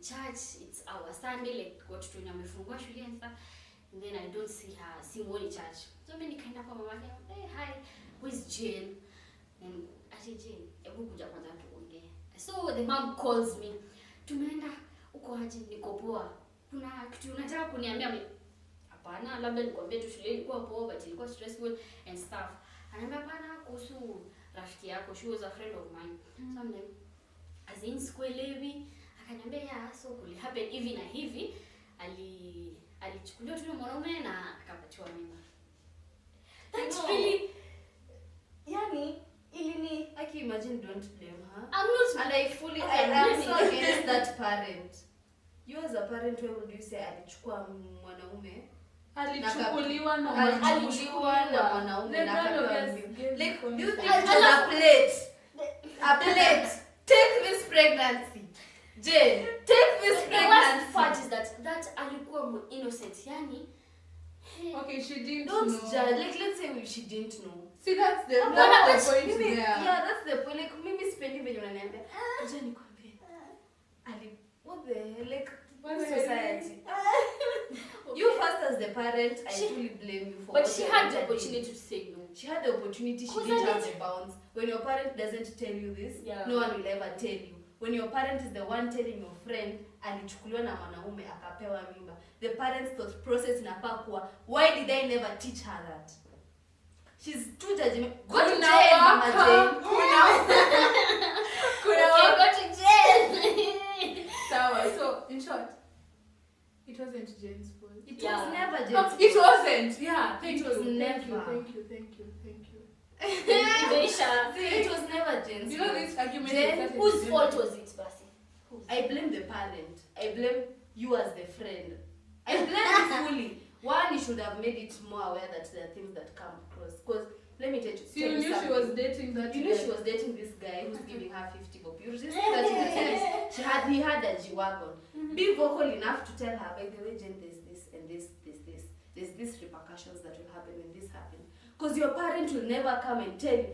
church, it's our Sunday, like watu wenye wamefungua shule and stuff. And then I don't see her, simuoni church. So mimi nikaenda kwa mama yake, hey, hi, who is Jane? And Jane, hebu kuja kwanza tuongee. So the mom calls me. Tumeenda uko aje? Niko poa. Kuna kitu unataka kuniambia? Hapana, labda nikwambie tu shule ilikuwa poa, but ilikuwa stressful and stuff. Ananiambia hapana, kuhusu rafiki yako, she was a friend of mine. So I'm like, as in sikuelewi. Akaniambia yeah, so kuli happen hivi na hivi. Alichukuliwa tu na mwanaume na akapatiwa mimba. That's really, yani I can imagine, don't blame her. I'm not, and I'm so against that parent. You as a parent, why would you say alichukua mwanaume? Alichukuliwa na mwanaume na akapewa mimba. Like, do you think I a plate? Take this pregnancy. Jane, take this the pregnancy. worst part is that alikuwa innocent, yani. Okay, she didn't Don't know. judge. Like, let's say she didn't know. See, that's the point Mimi, there. yeah, that's the point. Like, mimi spendi venye unaniambia. Acha nikwambie. What the hell? Like, society. You first as the parent, I truly blame you for. But she had the opportunity to say no. She had the opportunity. She didn't have the bounds. When your parent doesn't tell you this, no one will ever tell you. When your parent is the one telling your friend, alichukuliwa na mwanaume akapewa mimba, the parents' thought process inafaa kuwa, why did I never teach her that? She's too judgmental. Go to jail, Mama Jane. Go to jail. So, in short, it wasn't Jane's fault. It Yeah. was never Oh, Jen's it fault. wasn't. Yeah. Thank It was you. never. Thank you. Denisha. See, it was never Jen's You know fault. this argument. Jen, started Whose with fault Jen. was it, Basi? Whose? I blame the parent. I blame you as the friend. I blame you fully. One, you should have made it more aware that there are things that come across. Because let me tell you, So you knew she was dating that. You knew she was dating this guy who's giving her 50 bob. You just that in the sense he had a G-Wagon. Be vocal enough to tell her, by the way, Jen, there's this and this. There's these repercussions that will happen when this happens. Because your parent will never come and tell you.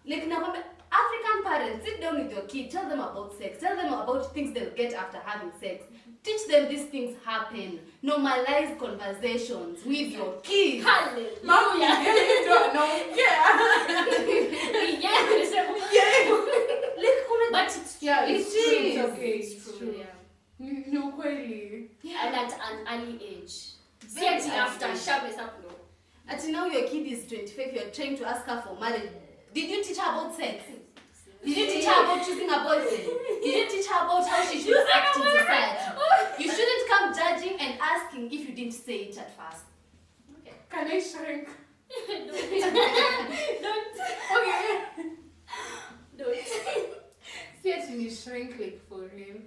Like now, African parents, sit down with your kid, tell them about sex, tell them about things they'll get after having sex. Teach them these things happen. Normalize conversations with your kids. Hallelujah. Mom, you don't know. But it's Yeah, It it's true. is. It's okay. It's true, yeah. No, kweli. And at an early age. Very Set early after age. sharpness up, no. Until now your kid is 25, you're trying to ask her for marriage. Did you teach her about sex? Did you teach her about choosing a boyfriend? Did you teach her about how she should act in society? You shouldn't come judging and asking if you didn't say it at first. Okay. Can I shrink? Don't. Okay. Don't. See it in shrink like for real.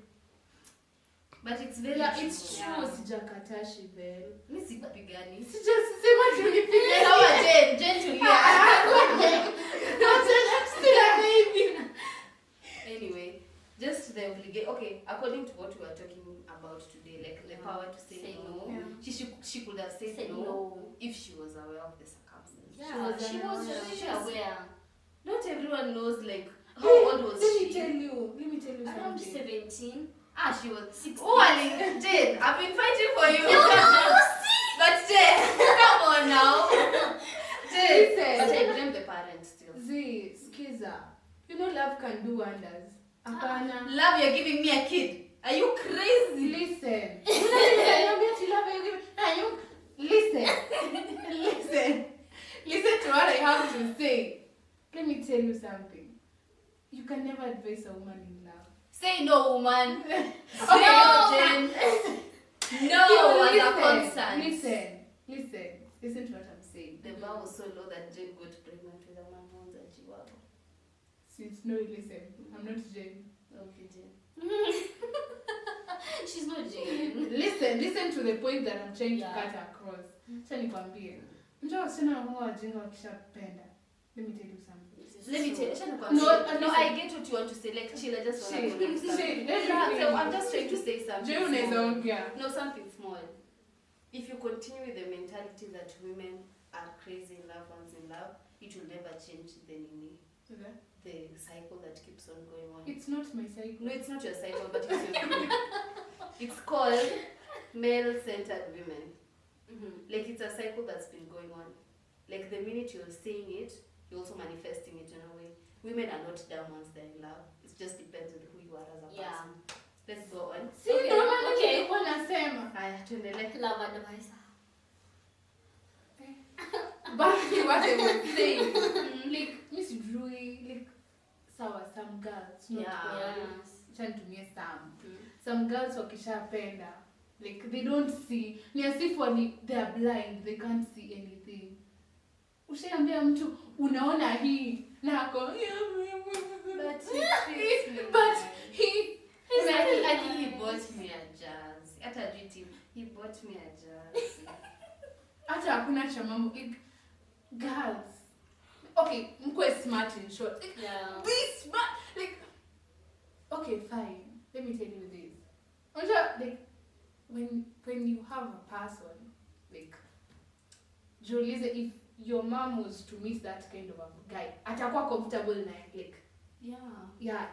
But it's very Yeah, true. it's true. Yeah. Sijakataa Shibel. Mi sikupigani. Sijasema tulipigana. Sawa Jen tulia. Still a baby. Anyway, just the obligation. Okay, according to what we were talking about today, like the power to say no. Yeah. She could have said Say no no. if she was aware of the circumstances. Yeah, she was really aware. Not everyone knows like how old was Let she? me tell you Around something. 17. She was 16. Oh, Jane, I've been fighting for you. But Jane, come on now. Jane, Listen. but I blame the parents still. Z, skiza. You know love can do wonders. Apana. Love, you're giving me a kid. Are you crazy? Listen. Listen. Listen to what I have to say. Let me tell you something. You can never advise a woman in love. Say no, woman. Say No. Jane. No, as a constant. Listen to what I'm saying. The bar was so low that Jane got pregnant with a man who owns a Chihuahua. Since no, listen. I'm not Jane. Okay, Jane. She's not Jane. Listen to the point that I'm trying to Yeah. cut across. Acha nikwambie. Mtu wasichana huwa wajinga wakishapenda. Let me tell you something. Let me tell you. No, I get what you want to say. Like, chill, I just want to connect something. I'm just trying to say something. Je, unaweza small. ongea. No, something small. If you continue with the mentality that women are crazy in love, once in love, it will never change the cycle that keeps on going on. It's not my cycle. No, it's not your cycle, but it's your It's called male-centered women. Like, it's a cycle that's been going on. Like, the minute you're saying it, you're also manifesting it in a way. Women are not dumb once they're in love. It just depends on who you are as a person. Let's go on. Si ndio maana Okay. nilikuwa nasema. Haya, tuendelee. Love advisor. Back to what I was saying. Like, Miss Drewy, like, some girls, not Yeah. all. Yes. Acha nitumie some girls wakishapenda, like, they don't see, ni as if they are blind, they can't see anything. Ushaambia mtu unaona hii na ako but he I think he bought me a jazz. Hata GT, he bought me a jazz. hata hakuna cha mambo, like, girls, okay, mkwe smart in short, like, Yeah. be smart, like, okay, fine, let me tell you this. Unajua, like, when you have a person, like, jiulize, if your mom was to meet that kind of a guy, atakuwa comfortable na, like, yeah,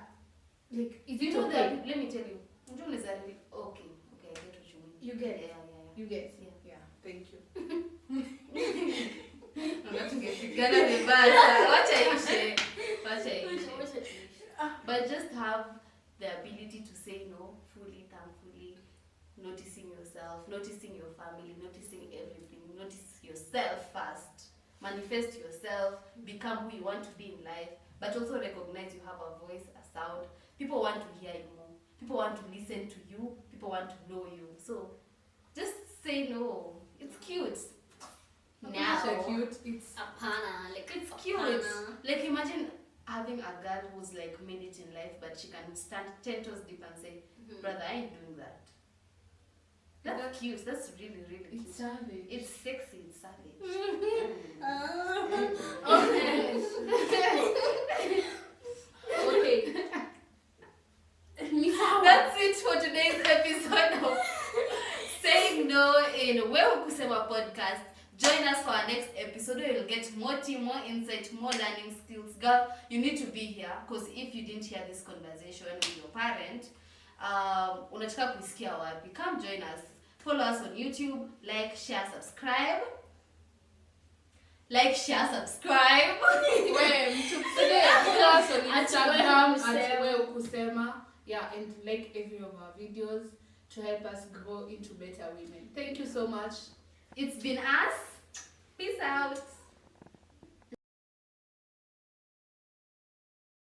like, is it You know okay? that, let me tell you. Unajua unaweza really, okay, I get what you mean. You get it? Yeah. You get? Yeah. Thank you. Tungepigana vibaya. Wacha ishe. But just have the ability to say no fully, thankfully, noticing yourself, noticing your family, noticing everything. Notice yourself first. Manifest yourself. Become who you want to be in life. But also recognize you have a voice, a sound. People want to hear you more. People want to listen to you. People want to know you. So just say no. It's cute. Now, So cute. It's apana, like It's apana. cute. Like imagine having a girl who's like made it in life, but she can stand 10 toes deep and say, brother, I ain't doing that. That's cute. That's really, really cute. it's savage. It's sexy. It's savage. Okay. That's it for today's episode of Saying No in Ukusema Podcast. Join us for our next episode where you'll get more tea, more insight, more learning skills. Girl, you need to be here because if you didn't hear this conversation with your parent, unataka kusikia wapi? Come join us. Follow us on YouTube. Like, share, subscribe. Like, share, subscribe. Class on Instagram Ukusema. at Ukusema. Yeah, and like every of our videos to help us grow into better women. Thank you so much. It's been us. Peace out.